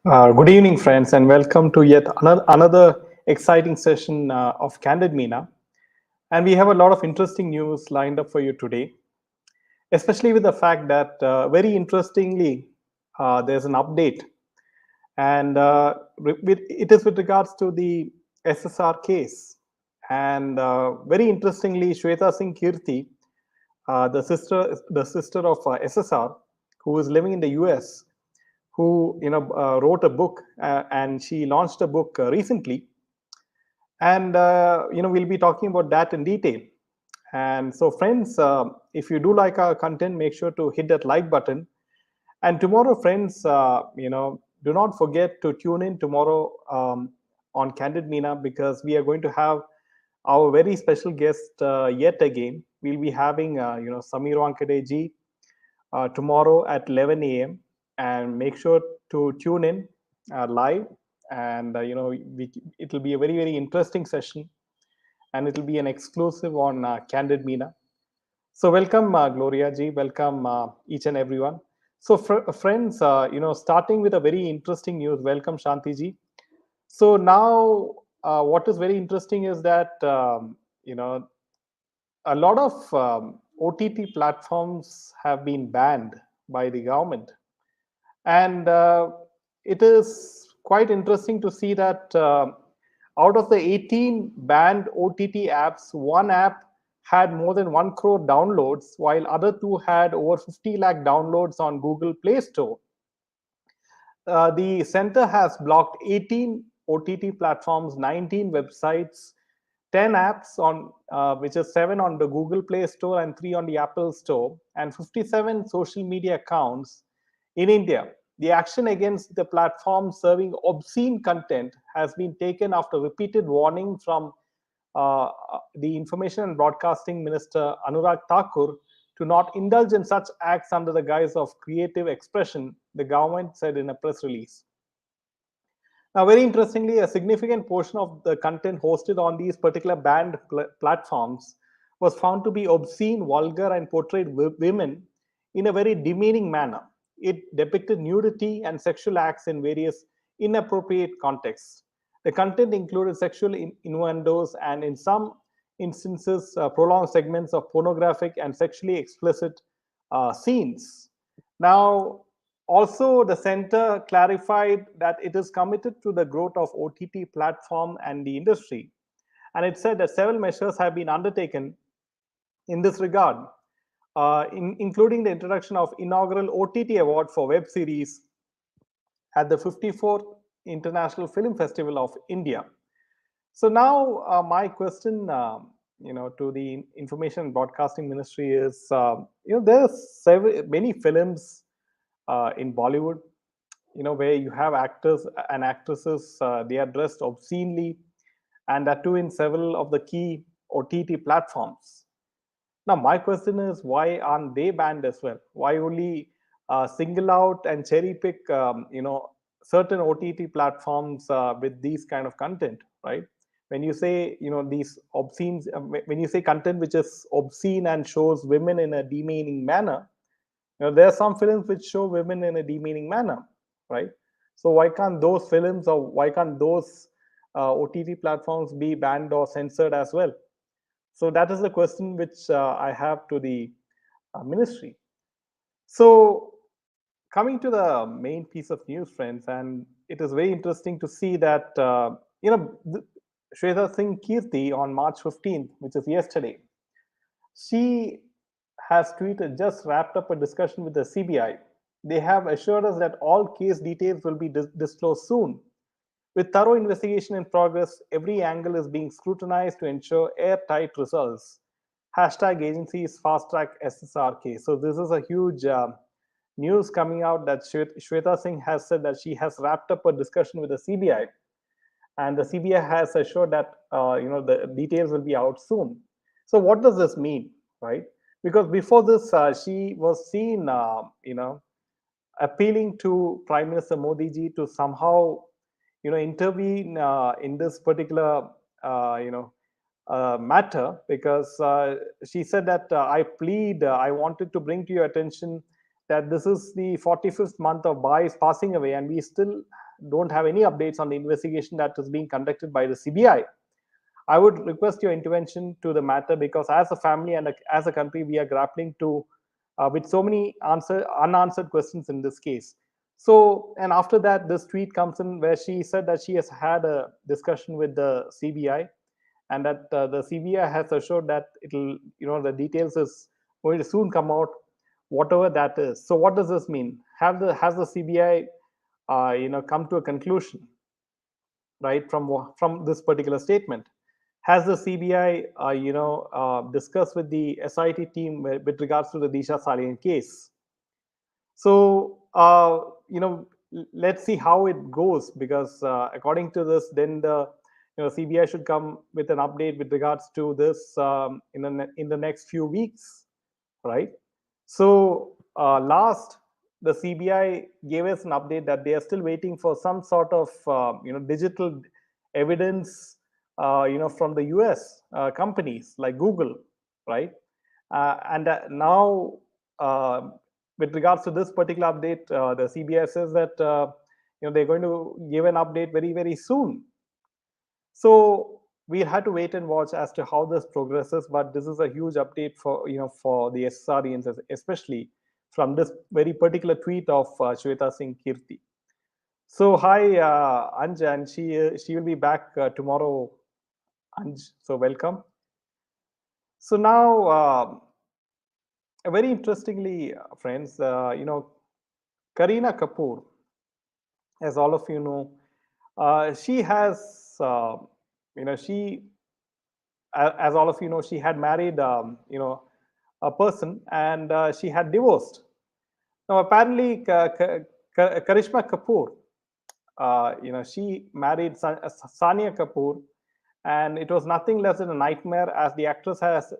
Good evening, friends, and welcome to yet another exciting session of Candid Meena. And we have a lot of interesting news lined up for you today, especially with the fact that, very interestingly, there's an update, and it is with regards to the SSR case. And very interestingly, Shweta Singh Kirti, the sister of SSR, who is living in the US, who wrote a book, and she launched a book recently, and we'll be talking about that in detail. And so, friends, if you do like our content, make sure to hit that like button. And tomorrow, friends, do not forget to tune in tomorrow on Candid Meena, because we are going to have our very special guest yet again. We'll be having Samir Wankade ji tomorrow at 11 a.m. And make sure to tune in live. And it will be a very, very interesting session, and it will be an exclusive on Candid Meena. So welcome, Gloria ji. Welcome, each and everyone. So, friends, starting with a very interesting news. Welcome, Shanti ji. So now, what is very interesting is that a lot of OTT platforms have been banned by the government, and it is quite interesting to see that out of the 18 banned OTT apps, one app had more than 1 crore downloads, while other two had over 50 lakh downloads on Google Play Store. The center has blocked 18 OTT platforms, 19 websites, 10 apps on which is 7 on the Google Play Store and 3 on the Apple Store, and 57 social media accounts in India. The action against the platform serving obscene content has been taken after repeated warning from the Information and Broadcasting Minister Anurag Thakur to not indulge in such acts under the guise of creative expression, the government said in a press release. Now, very interestingly, a significant portion of the content hosted on these particular banned platforms was found to be obscene, vulgar, and portrayed women in a very demeaning manner. It depicted nudity and sexual acts in various inappropriate contexts. The content included sexual innuendos and, in some instances, prolonged segments of pornographic and sexually explicit scenes. Now, also, the center clarified that it is committed to the growth of OTT platform and the industry, and it said that several measures have been undertaken in this regard, including the introduction of inaugural OTT award for web series at the 54th International Film Festival of India. So now, my question, to the Information and Broadcasting Ministry is, there's many films in Bollywood, where you have actors and actresses, they are dressed obscenely, and that too in several of the key OTT platforms. Now, my question is, why aren't they banned as well? Why only single out and cherry pick, certain OTT platforms with these kind of content, right? When you say, these obscene, when you say content which is obscene and shows women in a demeaning manner, there are some films which show women in a demeaning manner, right? So why can't those films, or why can't those OTT platforms be banned or censored as well? So that is the question which I have to the ministry. So, coming to the main piece of news, friends, and it is very interesting to see that Shweta Singh Kirti on March 15th, which is yesterday, she has tweeted, just wrapped up a discussion with the CBI. They have assured us that all case details will be disclosed soon. With thorough investigation in progress, every angle is being scrutinized to ensure airtight results. Hashtag agencies fast track SSR case. So this is a huge news coming out that Shweta Singh has said that she has wrapped up a discussion with the CBI, and the CBI has assured that the details will be out soon. So what does this mean, right? Because before this, she was seen, appealing to Prime Minister Modi ji to somehow, intervene in this particular, matter, because she said that I wanted to bring to your attention that this is the 45th month of Bai is passing away, and we still don't have any updates on the investigation that is being conducted by the CBI. I would request your intervention to the matter, because as a family and as a country, we are grappling to with so many unanswered questions in this case. So, and after that, this tweet comes in where she said that she has had a discussion with the CBI, and that the CBI has assured that it'll, the details is going to soon come out, whatever that is. So, what does this mean? Has the CBI, come to a conclusion, right, from this particular statement? Has the CBI, discussed with the SIT team with regards to the Disha Salian case? So, let's see how it goes, because according to this, then the CBI should come with an update with regards to this in the next few weeks, right? So last, the CBI gave us an update that they are still waiting for some sort of digital evidence, from the US companies like Google, right? And now, with regards to this particular update, the CBI says that they're going to give an update very, very soon. So we had to wait and watch as to how this progresses. But this is a huge update for for the SSRians, especially from this very particular tweet of Shweta Singh Kirti. So hi, Anj, and she will be back tomorrow. Anj, so welcome. So now, very interestingly, friends, Kareena Kapoor, as all of you know, she has, she, as all of you know, she had married, a person, and she had divorced. Now, apparently, Karishma Kapoor, she married Sania Kapoor, and it was nothing less than a nightmare, as the actress has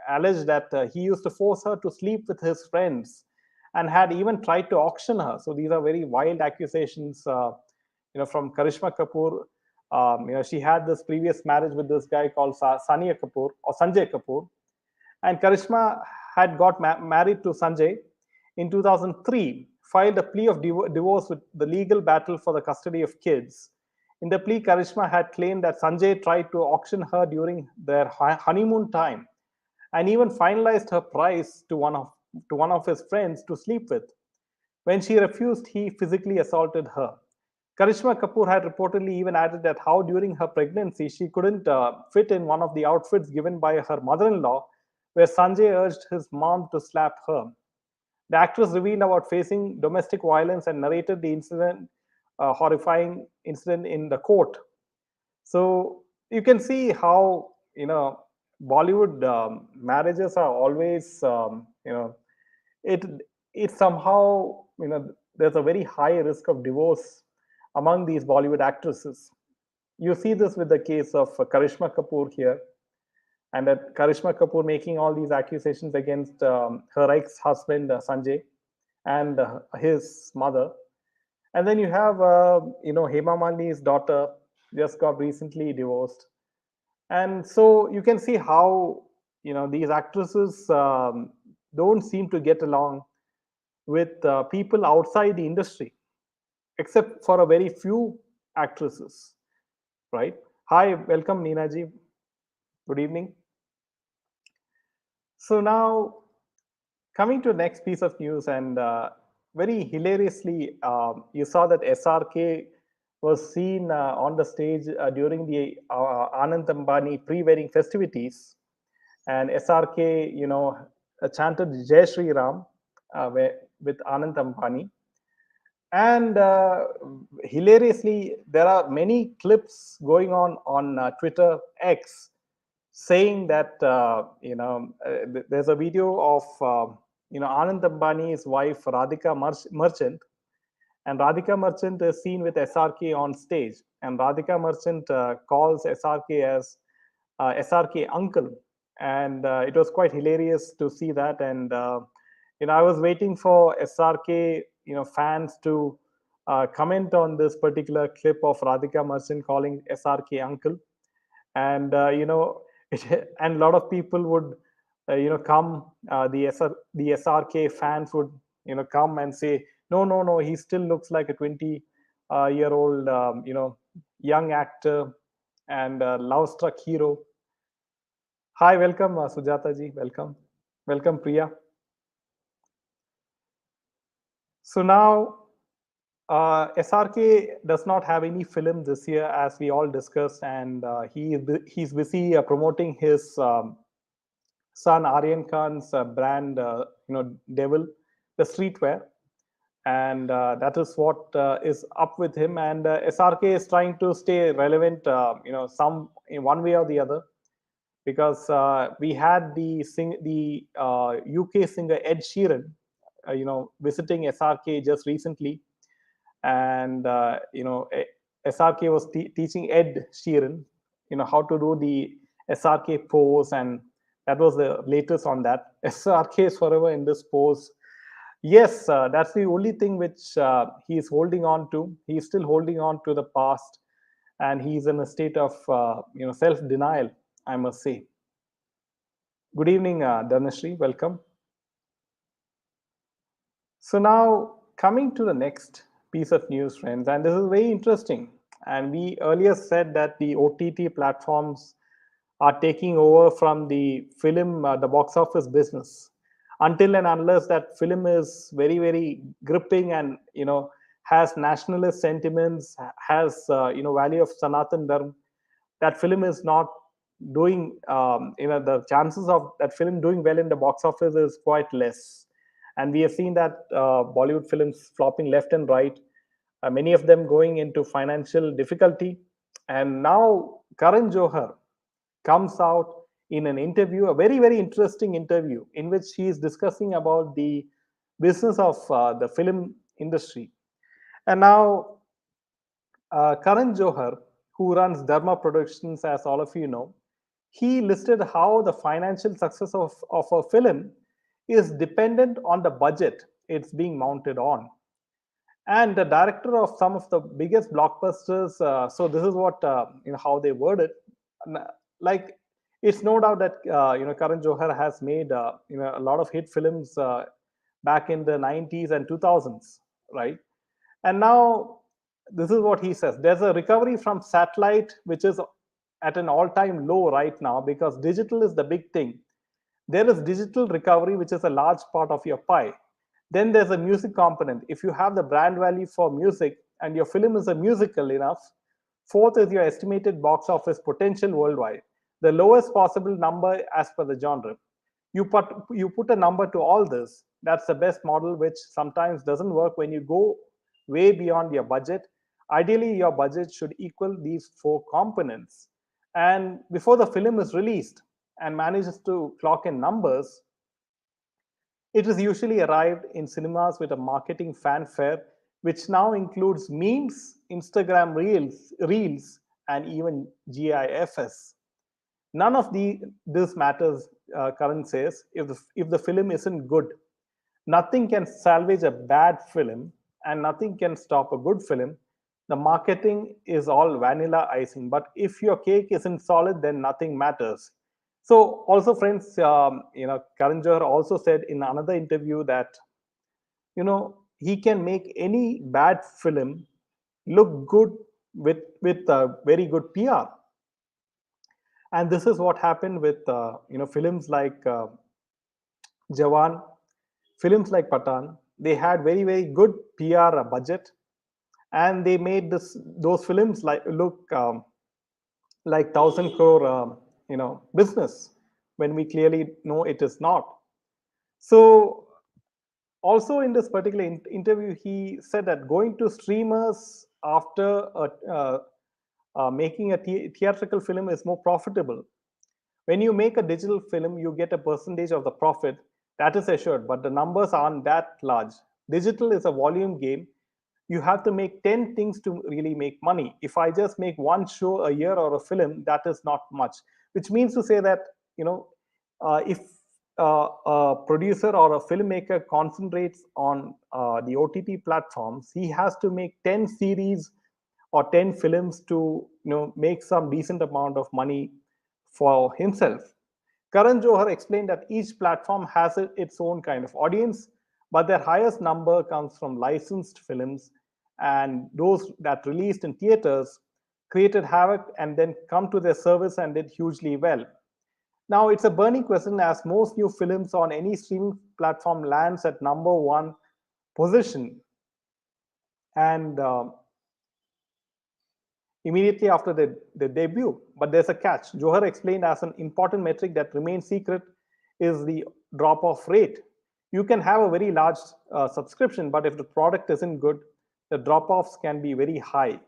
alleged that he used to force her to sleep with his friends and had even tried to auction her. So these are very wild accusations, from Karishma Kapoor. She had this previous marriage with this guy called Sania Kapoor or Sanjay Kapoor, and Karishma had got married to Sanjay in 2003, filed a plea of divorce with the legal battle for the custody of kids. In the plea, Karishma had claimed that Sanjay tried to auction her during their honeymoon time, and even finalized her price to one of his friends to sleep with. When she refused, he physically assaulted her. Karishma Kapoor had reportedly even added that how during her pregnancy she couldn't fit in one of the outfits given by her mother-in-law, where Sanjay urged his mom to slap her. The actress revealed about facing domestic violence and narrated the incident, horrifying incident, in the court. So you can see how Bollywood marriages are always it it somehow there's a very high risk of divorce among these Bollywood actresses. You see this with the case of Karishma Kapoor here, and that Karishma Kapoor making all these accusations against her ex-husband Sanjay and his mother. And then you have Hema Malini's daughter just got recently divorced, and so you can see how these actresses don't seem to get along with people outside the industry, except for a very few actresses, right? Hi, welcome, Neena ji. Good evening. So now, coming to the next piece of news, and very hilariously, you saw that SRK was seen on the stage during the Anand Ambani pre-wedding festivities, and SRK, chanted Jai Shri Ram with Anand Ambani. And hilariously, there are many clips going on Twitter X, saying that there's a video of Anand Ambani's wife Radhika Merchant, and Radhika Merchant is seen with SRK on stage, and Radhika Merchant calls SRK as SRK uncle, and it was quite hilarious to see that. And I was waiting for SRK fans to comment on this particular clip of Radhika Merchant calling SRK uncle, and and a lot of people would come, the SRK fans would come and say, no, he still looks like a year old, young actor and love struck hero. Hi, welcome, Sujata ji. Welcome. Welcome, Priya. So now, SRK does not have any film this year, as we all discussed, and he's busy promoting his son Aryan Khan's brand, Devil, the streetwear, and that is what is up with him. And SRK is trying to stay relevant, some in one way or the other, because we had the UK singer Ed Sheeran, visiting SRK just recently, and SRK was teaching Ed Sheeran, how to do the SRK pose, and that was the latest on that. SRK is forever in this pose. Yes, that's the only thing which he is holding on to. He's still holding on to the past, and he's in a state of self denial, I must say. Good evening, Dhanashree. Welcome. So now coming to the next piece of news, friends, and this is very interesting. And we earlier said that the OTT platforms are taking over from the film, the box office business, until and unless that film is very, very gripping and has nationalist sentiments, has value of Sanatan Dharma. That film is not doing. The chances of that film doing well in the box office is quite less, and we have seen that Bollywood films flopping left and right, many of them going into financial difficulty. And now Karan Johar comes out in an interview, a very, very interesting interview, in which he is discussing about the business of the film industry. And now Karan Johar, who runs Dharma Productions, as all of you know, he listed how the financial success of a film is dependent on the budget it's being mounted on. And the director of some of the biggest blockbusters, so this is what how they word it. Like, it's no doubt that Karan Johar has made a lot of hit films back in the 90s and 2000s, right? And now this is what he says: there's a recovery from satellite, which is at an all-time low right now, because digital is the big thing. There is digital recovery, which is a large part of your pie. Then there's a music component. If you have the brand value for music and your film is a musical enough, fourth is your estimated box office potential worldwide, the lowest possible number as per the genre. You put a number to all this. That's the best model, which sometimes doesn't work when you go way beyond your budget. Ideally, your budget should equal these four components. And before the film is released and manages to clock in numbers, it is usually arrived in cinemas with a marketing fanfare, which now includes memes, Instagram reels, and even GIFs. None of this matters, Karan says, if the film isn't good. Nothing can salvage a bad film, and nothing can stop a good film. The marketing is all vanilla icing, but if your cake isn't solid, then nothing matters. So also, friends, Karan Johar also said in another interview that he can make any bad film look good with very good PR. And this is what happened with films like Jawan, films like Patan. They had very, very good PR budget, and they made those films look like 1,000 crore business, when we clearly know it is not. So also in this particular interview, he said that going to streamers after making a theatrical film is more profitable. When you make a digital film, you get a percentage of the profit, that is assured, but the numbers aren't that large. Digital is a volume game. You have to make 10 things to really make money. If I just make one show a year or a film, that is not much, which means to say that if a producer or a filmmaker concentrates on the OTT platforms, he has to make 10 series or 10 films to make some decent amount of money for himself. Karan Johar explained that each platform has its own kind of audience, but their highest number comes from licensed films, and those that released in theaters created havoc and then come to their service and did hugely well. Now it's a burning question as most new films on any streaming platform lands at number one position, and immediately after the debut. But there's a catch. Johar explained as an important metric that remains secret is the drop off rate. You can have a very large subscription, but if the product isn't good, the drop offs can be very high.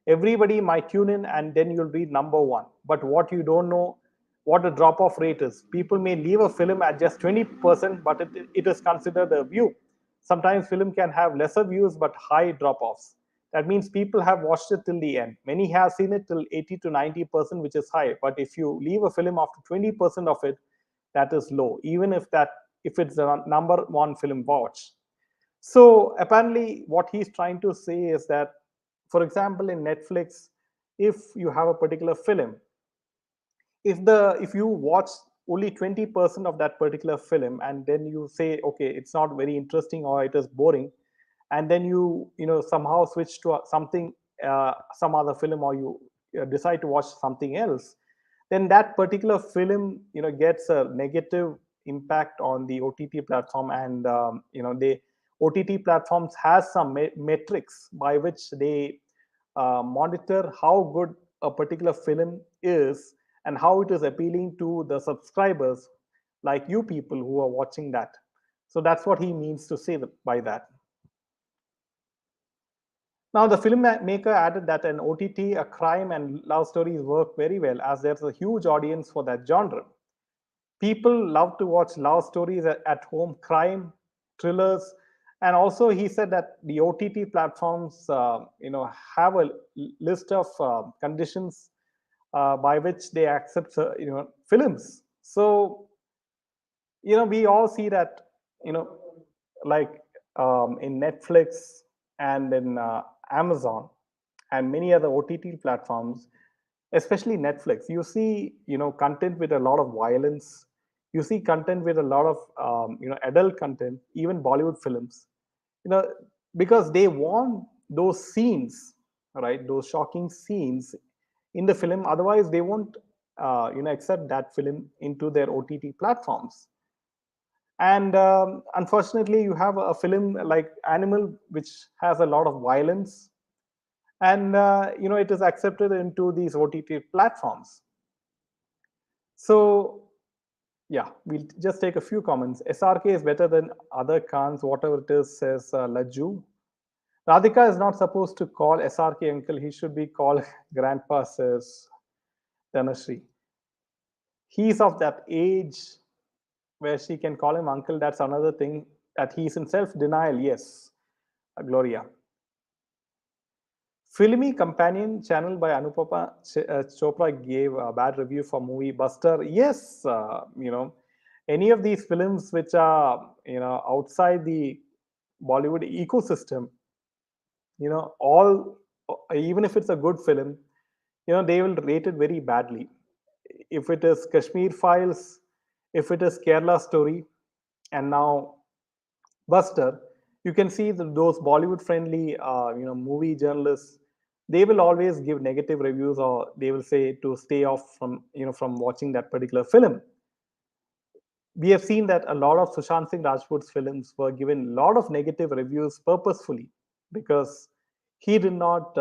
Everybody might tune in and then you'll be number one. But what you don't know, what the drop off rate is. People may leave a film at just 20%, but it is considered a view. Sometimes film can have lesser views but high drop offs. That means people have watched it till the end. Many have seen it till 80 to 90%, which is high. But if you leave a film after 20% of it, that is low, even if it's the number one film watched. So apparently what he's trying to say is that, for example, in Netflix, if you have a particular film, if you watch only 20% of that particular film and then you say, okay, it's not very interesting or it is boring, and then you somehow switch to something, some other film, or you decide to watch something else, then that particular film gets a negative impact on the OTT platform. And the OTT platforms has some metrics by which they monitor how good a particular film is and how it is appealing to the subscribers like you people who are watching that. So that's what he means to say by that. Now, the filmmaker added that an OTT, a crime and love stories work very well as there's a huge audience for that genre. People love to watch love stories at home, crime, thrillers, and also he said that the OTT platforms, have a list of conditions by which they accept, films. So, we all see that, like in Netflix and in Amazon and many other OTT platforms, especially Netflix, you see, content with a lot of violence. You see content with a lot of, adult content, even Bollywood films, you know, because they want those scenes, right? Those shocking scenes in the film. Otherwise, they won't, accept that film into their OTT platforms. And unfortunately, you have a film like Animal, which has a lot of violence, and it is accepted into these OTT platforms. So yeah, we'll just take a few comments. SRK is better than other Khans, whatever it is, says Laju. Radhika is not supposed to call SRK uncle. He should be called grandpa, says Dhanashree. He's of that age where she can call him uncle. That's another thing, that he's in self-denial. Yes, Gloria. Filmy Companion channel by Anupama Chopra gave a bad review for movie Buster. Yes, any of these films which are outside the Bollywood ecosystem, all, even if it's a good film, they will rate it very badly. If it is Kashmir Files, if it is Kerala Story, and now Buster, you can see that those Bollywood friendly, movie journalists, they will always give negative reviews, or they will say to stay off from, from watching that particular film. We have seen that a lot of Sushant Singh Rajput's films were given a lot of negative reviews purposefully because he did not,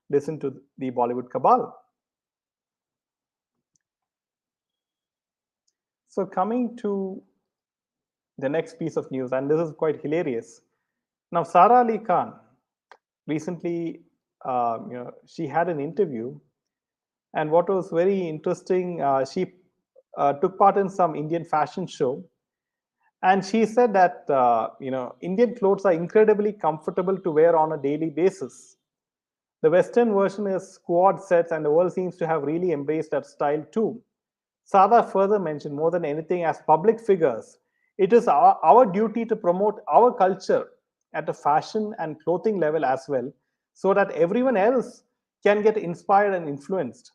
listen to the Bollywood cabal. So coming to the next piece of news, and this is quite hilarious. Now, Sara Ali Khan recently, she had an interview, and what was very interesting, she took part in some Indian fashion show, and she said that Indian clothes are incredibly comfortable to wear on a daily basis. The Western version is quad sets, and the world seems to have really embraced that style too. Sada further mentioned, more than anything, as public figures, it is our duty to promote our culture at a fashion and clothing level as well, so that everyone else can get inspired and influenced.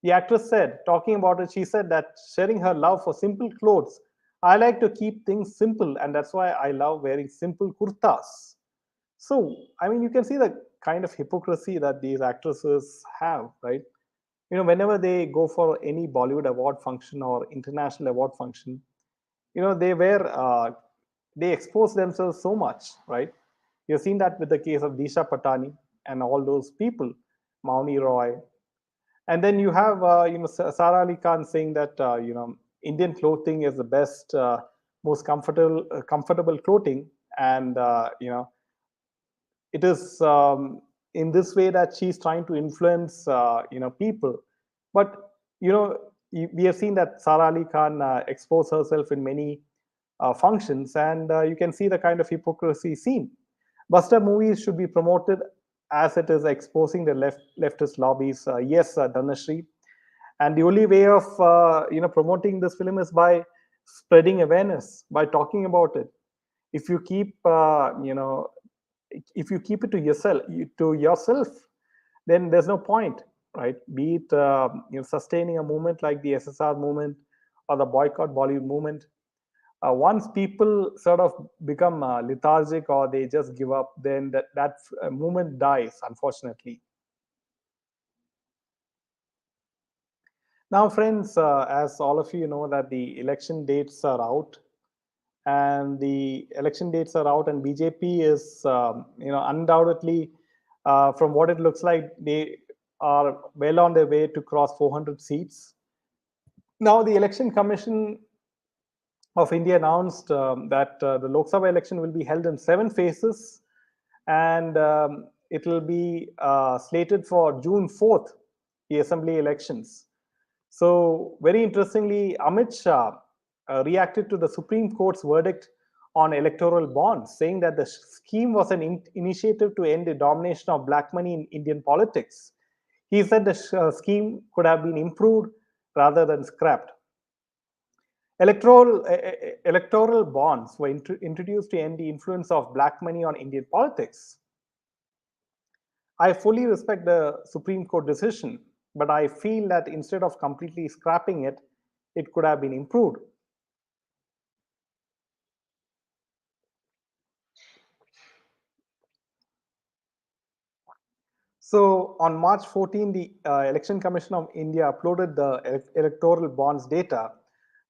The actress said, talking about it, she said that sharing her love for simple clothes, I like to keep things simple, and that's why I love wearing simple kurtas. So, I mean, you can see the kind of hypocrisy that these actresses have, right? Whenever they go for any Bollywood award function or international award function, they expose themselves so much, right? You've seen that with the case of Disha Patani and all those people, Mauni Roy. And then you have, Sara Ali Khan saying that, Indian clothing is the best, most comfortable clothing. And, it is in this way that she's trying to influence people. But we have seen that Sara Ali Khan expose herself in many functions, and you can see the kind of hypocrisy seen. Buster movies should be promoted as it is exposing the leftist lobbies. Yes, Dhanashree, and the only way of promoting this film is by spreading awareness, by talking about it. If you keep if you keep it to yourself, then there's no point, right? Be it sustaining a movement like the SSR movement or the boycott Bollywood movement. Once people sort of become lethargic or they just give up, then that movement dies, unfortunately. Now, friends, as all of you know, that the election dates are out, and BJP is, undoubtedly, from what it looks like, they are well on their way to cross 400 seats. Now, the Election Commission of India announced that the Lok Sabha election will be held in 7 phases, and it will be slated for June 4th, the assembly elections. So, very interestingly, Amit Shah reacted to the Supreme Court's verdict on electoral bonds, saying that the scheme was an initiative to end the domination of black money in Indian politics. He said the scheme could have been improved rather than scrapped. Electoral bonds were introduced to end the influence of black money on Indian politics. I fully respect the Supreme Court decision, but I feel that instead of completely scrapping it, it could have been improved. So on March 14, the Election Commission of India uploaded the electoral bonds data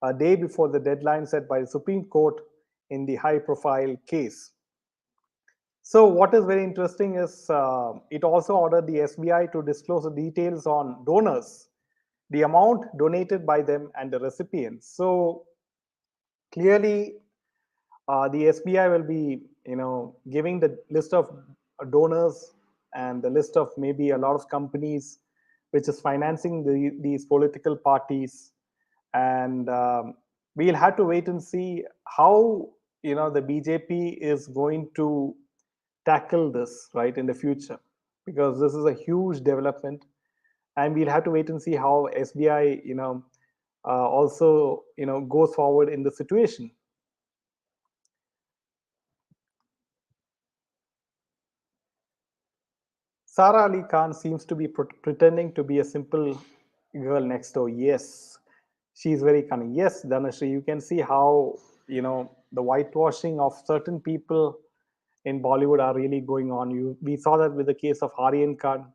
a day before the deadline set by the Supreme Court in the high-profile case. So what is very interesting is it also ordered the SBI to disclose the details on donors, the amount donated by them, and the recipients. So clearly, the SBI will be, giving the list of donors and the list of maybe a lot of companies which is financing these political parties, and we'll have to wait and see how the BJP is going to tackle this, right, in the future, because this is a huge development, and we'll have to wait and see how SBI also goes forward in the situation. Sara Ali Khan seems to be pretending to be a simple girl next door. Yes, she's very cunning. Yes, Dhanashree, you can see how the whitewashing of certain people in Bollywood are really going on. We saw that with the case of Aryan Khan.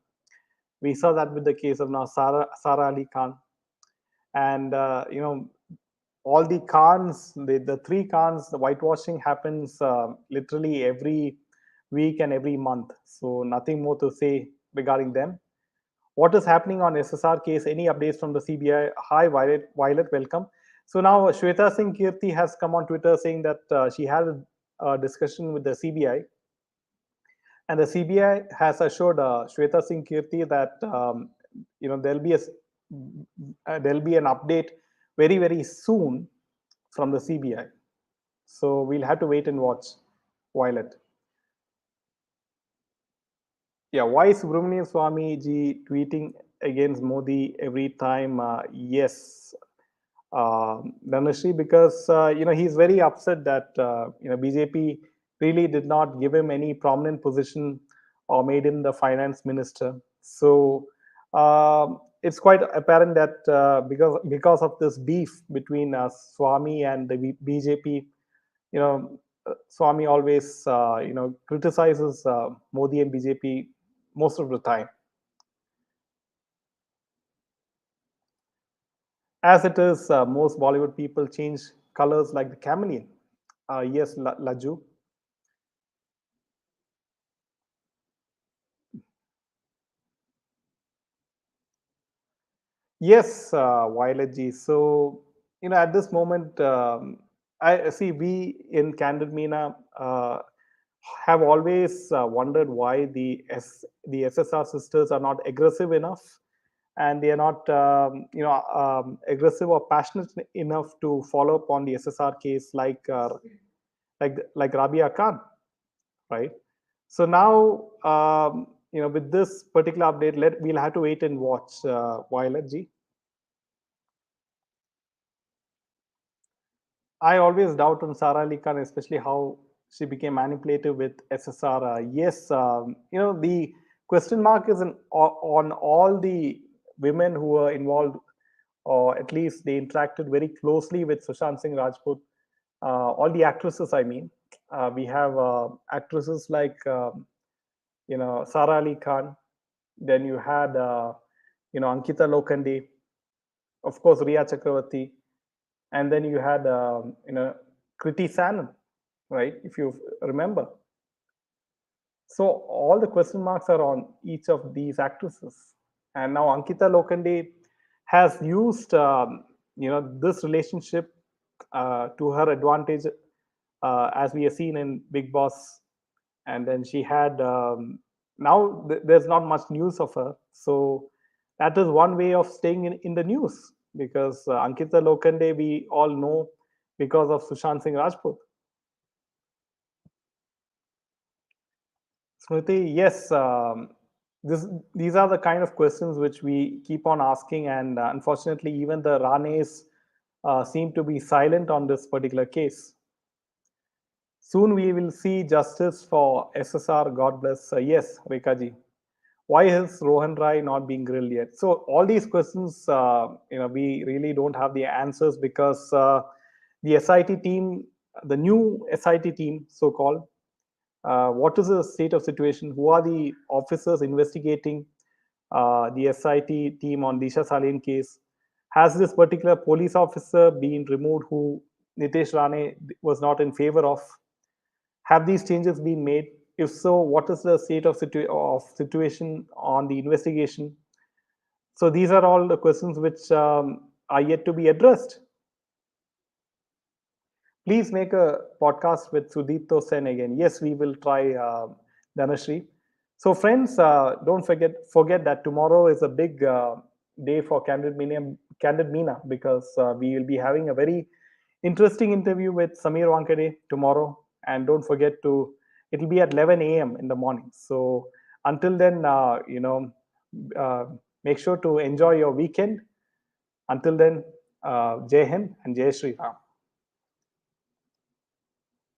We saw that with the case of now Sara Ali Khan, and all the Khans, the three Khans, the whitewashing happens literally every week and every month. So nothing more to say regarding them. What is happening on SSR case? Any updates from the CBI? Hi, Violet. Violet, welcome. So now Shweta Singh Kirti has come on Twitter saying that she had a discussion with the CBI, and the CBI has assured Shweta Singh Kirti that there'll be an update very soon from the CBI. So we'll have to wait and watch. Violet. Yeah, why Subramanian Swami ji tweeting against Modi every time? Yes, Dhanashree, because he's very upset that BJP really did not give him any prominent position or made him the finance minister. So it's quite apparent that because of this beef between Swami and the BJP, Swami always, criticizes Modi and BJP most of the time. As it is, most Bollywood people change colors like the chameleon. Yes, Laju. Yes, Violet Ji. So, at this moment, I see we in Candid Meena have always wondered why the SSR sisters are not aggressive enough, and they are not, aggressive or passionate enough to follow up on the SSR case like Rabia Khan, right? So now, with this particular update, we'll have to wait and watch, Violet Ji. I always doubt on Sara Ali Khan, especially how she became manipulative with SSR. Yes, the question mark is on all the women who were involved, or at least they interacted very closely with Sushant Singh Rajput. All the actresses, I mean, we have actresses like Sara Ali Khan. Then you had Ankita Lokhande, of course Riya Chakravarti, and then you had Kriti Sanon, right? If you remember. So all the question marks are on each of these actresses, and now Ankita Lokhande has used this relationship to her advantage, as we have seen in Big Boss, and then she had now there's not much news of her, so that is one way of staying in the news, because Ankita Lokhande we all know because of Sushant Singh Rajput. Smriti, yes, these are the kind of questions which we keep on asking, and unfortunately, even the Ranes seem to be silent on this particular case. Soon we will see justice for SSR. God bless. Yes, Rekaji. Why is Rohan Rai not being grilled yet? So all these questions, we really don't have the answers, because the SIT team, the new SIT team, so-called, what is the state of situation? Who are the officers investigating the SIT team on Disha Salin case? Has this particular police officer been removed who Nitesh Rane was not in favor of? Have these changes been made? If so, what is the state of situation on the investigation? So these are all the questions which are yet to be addressed. Please make a podcast with Sudipto Sen again. Yes, we will try, Dhanashri. So friends, don't forget that tomorrow is a big day for Candid Meena, because we will be having a very interesting interview with Samir Wankade tomorrow. And don't forget to, it'll be at 11 a.m. in the morning. So until then, uh, make sure to enjoy your weekend. Until then, Jai Hind and Jai Shri Ram.